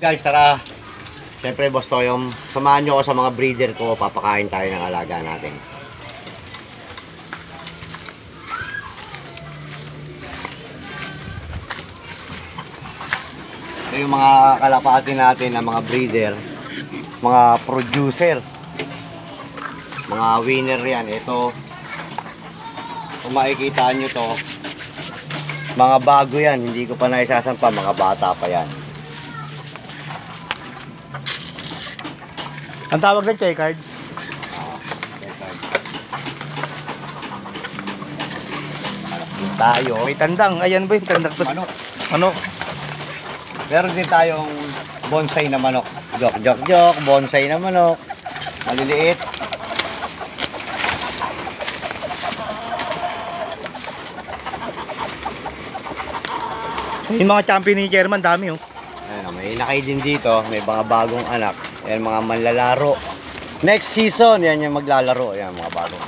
Guys, tara. Siyempre, Boss Toyong, samahan nyo ako sa mga breeder ko. Papakain tayo ng alaga natin. Ito yung mga kalapati natin na mga breeder, mga producer, mga winner yan. Ito, kung makikita nyo to, mga bago yan. Hindi ko pa naisasampa, mga bata pa yan. Ang tawag ng checkered? Tayo. May tandang. Ayan ba yung tandang? Manok. Manok. Meron din tayong bonsai na manok. Jok, bonsai na manok. Maliliit. Yung mga champion ni Chairman, dami oh. Ayan, may inakay din dito. May mga bagong anak. Ayan, mga manlalaro. Next season, yan yung maglalaro. Ayan, mga bagong.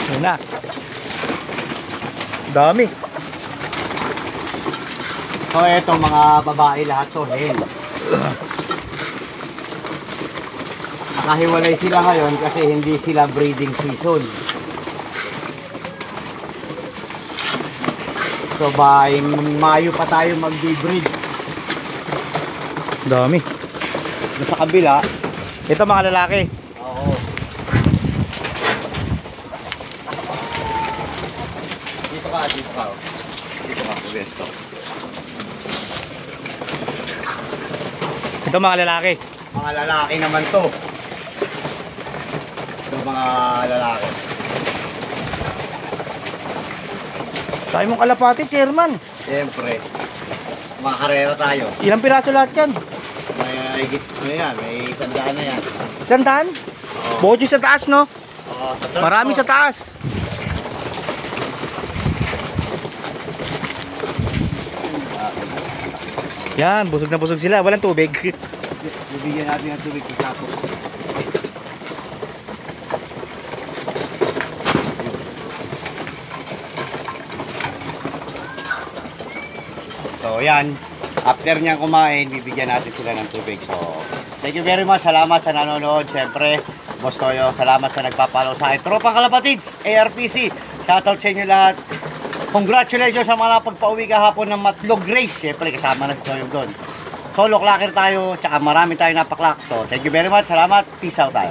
Ayan na. Dami. So, eto mga babae lahat to. Hen. Nakahiwalay sila ngayon kasi hindi sila breeding season. So, by Mayo pa tayo mag-breed. Dami. Sa kabila, Ito mga lalaki. oo. Dito ka. Dito ka, Besto. Ito mga lalaki. Mga lalaki naman to. Ito mga lalaki. Tayo mong kalapati, Chairman. Siyempre, mga karera tayo. Ilang piraso lahat yan? May higit na yan, may 100 na yan. Sandaan? Oo. Bukod yung sa taas, no? Oo, Marami sa taas. Yan, busog na busog sila. Walang tubig. Bibigyan natin ng tubig sa tapo. So yan, after niyang kumain, bibigyan natin sila ng tubig. So, thank you very much. Salamat sa nanonood. Siyempre, Boss Toyo, salamat sa nagpapalo sa akin. Tropang Kalapatids, ARPC. Shoutout sa inyo lahat. Congratulations sa mga pagpauwi kahapon ng Matlog Race. Siyempre, kasama na si Toyo doon. Solo clacker tayo, tsaka marami tayong napaklak. So, thank you very much. Salamat. Peace out tayo.